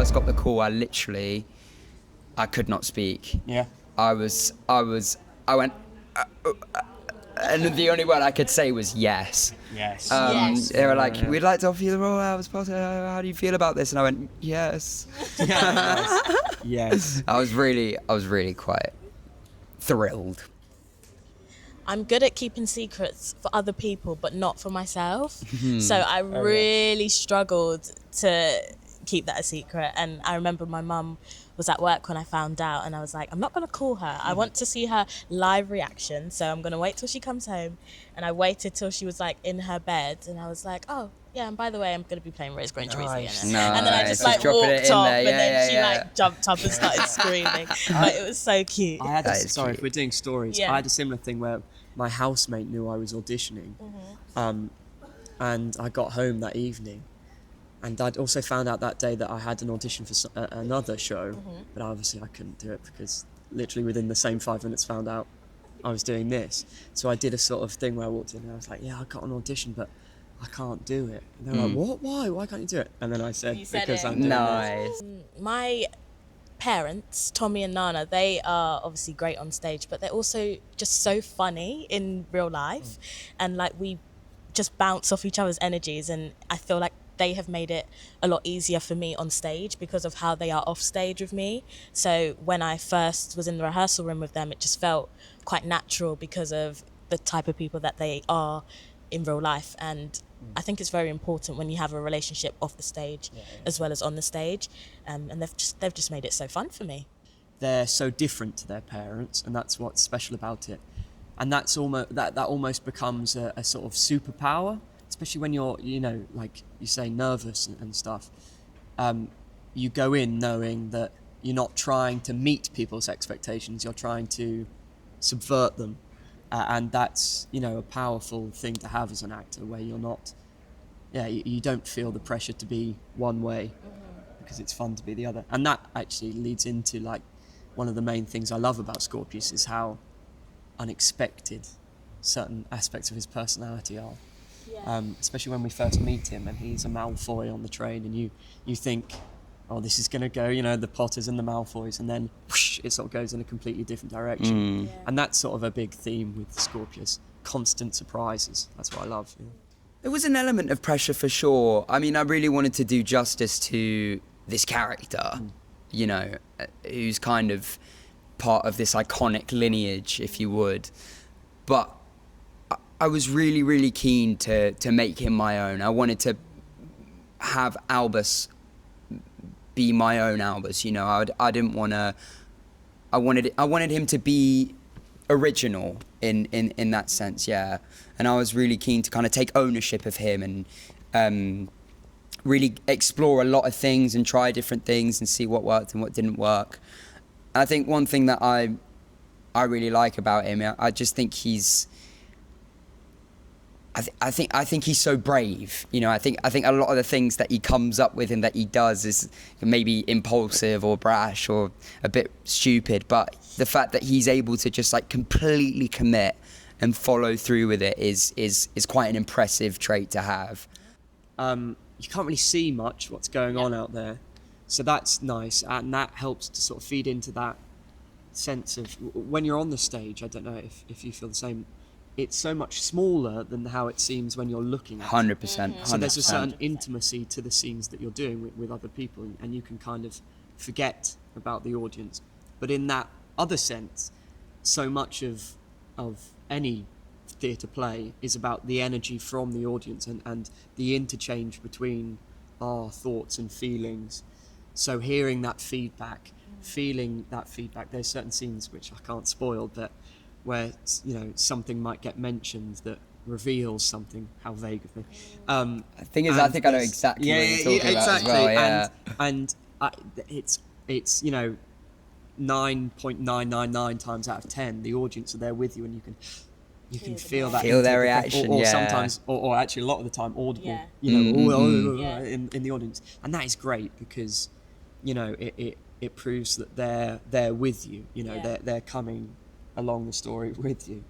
first got the call, I could not speak. Yeah. I went, and the only word I could say was yes. Yes. Yes. They were like, we'd like to offer you the role, Albus Potter. How do you feel about this? And I went, yes. Yes. I was really quite thrilled. I'm good at keeping secrets for other people, but not for myself. So I really struggled to keep that a secret. And I remember my mum was at work when I found out, and I was like, I'm not going to call her. I want to see her live reaction. So I'm going to wait till she comes home. And I waited till she was like in her bed, and I was like, oh, yeah, and by the way, I'm going to be playing Granger-Weasley. And then I just like walked off, and then she like jumped up and started screaming. But it was so cute. I had sorry, if we're doing stories, Yeah. I had a similar thing where my housemate knew I was auditioning, and I got home that evening, and I'd also found out that day that I had an audition for another show, but obviously I couldn't do it because literally within the same 5 minutes found out I was doing this. So I did a sort of thing where I walked in and I was like, yeah, I got an audition, but I can't do it. And they were like, what? Why can't you do it? And then I said, because I'm doing this. My parents, Tommy and Nana, they are obviously great on stage, but they're also just so funny in real life. And like we just bounce off each other's energies, and I feel like they have made it a lot easier for me on stage because of how they are off stage with me. So when I first was in the rehearsal room with them, it just felt quite natural because of the type of people that they are in real life. And I think it's very important when you have a relationship off the stage as well as on the stage, and they've just made it so fun for me. They're so different to their parents, and that's what's special about it. And that's almost that almost becomes a sort of superpower, especially when you're, like you say, nervous and stuff. You go in knowing that you're not trying to meet people's expectations, you're trying to subvert them. And that's, a powerful thing to have as an actor, where you're not, you don't feel the pressure to be one way because it's fun to be the other. And that actually leads into like one of the main things I love about Scorpius is how unexpected certain aspects of his personality are. Especially when we first meet him and he's a Malfoy on the train, and you think, oh, this is going to go, the Potters and the Malfoys, and then whoosh, it sort of goes in a completely different direction. And that's sort of a big theme with Scorpius, constant surprises. That's what I love. There was an element of pressure for sure. I mean, I really wanted to do justice to this character, who's kind of part of this iconic lineage, if you would. But I was really, really keen to make him my own. I wanted to have Albus be my own Albus, I didn't want to. I wanted him to be original in that sense, yeah. And I was really keen to kind of take ownership of him and really explore a lot of things and try different things and see what worked and what didn't work. And I think one thing that I really like about him, I just think he's. I think he's so brave. I think a lot of the things that he comes up with and that he does is maybe impulsive or brash or a bit stupid, but the fact that he's able to just like completely commit and follow through with it is quite an impressive trait to have. You can't really see much what's going on out there, so that's nice, and that helps to sort of feed into that sense of when you're on the stage. I don't know if you feel the same. It's so much smaller than how it seems when you're looking at 100%. So there's a certain intimacy to the scenes that you're doing with other people, and you can kind of forget about the audience. But in that other sense, so much of any theatre play is about the energy from the audience and the interchange between our thoughts and feelings. So hearing that feedback, feeling that feedback, there's certain scenes which I can't spoil, but where something might get mentioned that reveals something. How vague of me. The thing is, I think I know exactly what you're talking about as well. Yeah. And it's 9.999 times out of 10, the audience are there with you, and you can feel that. Feel their reaction, or sometimes, or actually a lot of the time, audible. In the audience, and that is great because, it proves that they're with you. They're coming along the story with you.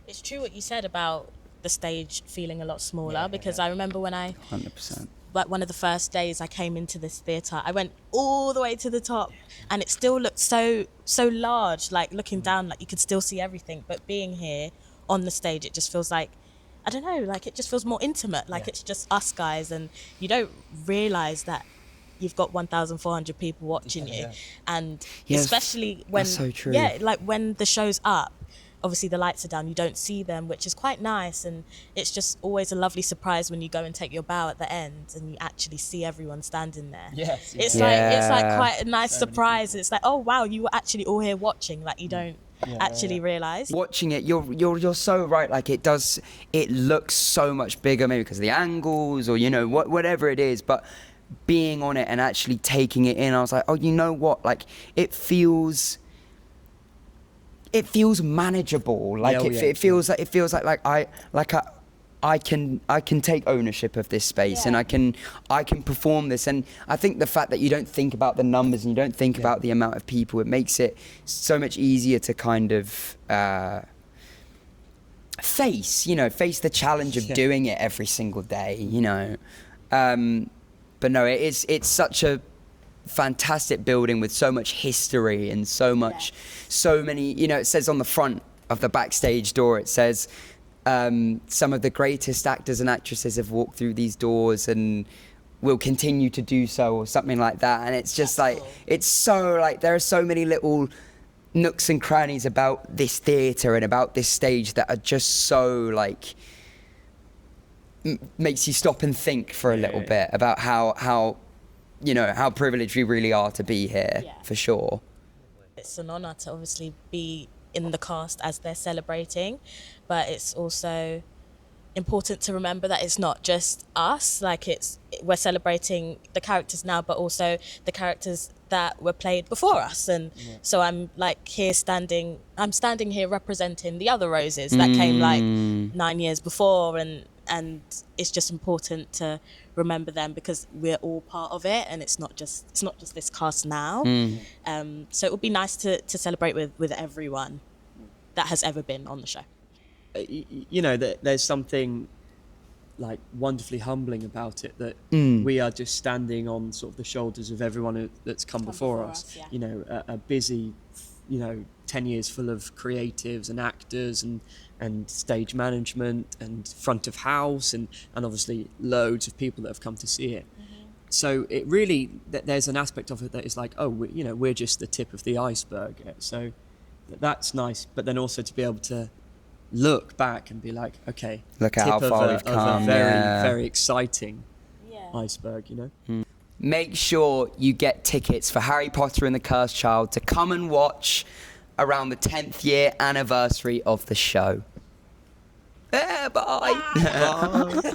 It's true what you said about the stage feeling a lot smaller, because I remember when I 100%. like one of the first days I came into this theatre, I went all the way to the top, and it still looked so large. Like looking down, like you could still see everything. But being here on the stage, it just feels like, I don't know, like it just feels more intimate. Like it's just us guys, and you don't realise that you've got 1,400 people watching you. And Yes, especially when, that's so true. yeah, like when the show's up, obviously the lights are down, you don't see them, which is quite nice. And it's just always a lovely surprise when you go and take your bow at the end and you actually see everyone standing there. Yes. It's Yeah. like quite a nice surprise. It's like, oh wow, you were actually all here watching. Like you don't actually realise. Watching it, you're so right. Like it looks so much bigger, maybe because of the angles or whatever it is. But being on it and actually taking it in, I was like, oh, you know what? Like it feels manageable. Like it feels like I can take ownership of this space, and I can perform this. And I think the fact that you don't think about the numbers and you don't think about the amount of people, it makes it so much easier to kind of face the challenge of doing it every single day. But no, it's such a fantastic building with so much history and so many, it says on the front of the backstage door, it says some of the greatest actors and actresses have walked through these doors and will continue to do so, or something like that. And it's just cool. It's so there are so many little nooks and crannies about this theatre and about this stage that are just so makes you stop and think for a little bit about how privileged we really are to be here, for sure. It's an honour to obviously be in the cast as they're celebrating, but it's also important to remember that it's not just us. We're celebrating the characters now, but also the characters that were played before us. And so I'm standing here representing the other Roses that came 9 years before, and it's just important to remember them because we're all part of it, and it's not just this cast now. So it would be nice to celebrate with everyone that has ever been on the show. There's something wonderfully humbling about it that we are just standing on sort of the shoulders of everyone that's come before us. A busy 10 years full of creatives and actors and stage management and front of house and obviously loads of people that have come to see it. So it really, there's an aspect of it that is we're just the tip of the iceberg. So that's nice, but then also to be able to look back and be like, okay, look at how far we've come. Of a very, very exciting iceberg, Make sure you get tickets for Harry Potter and the Cursed Child to come and watch around the 10th year anniversary of the show. Bye. Bye.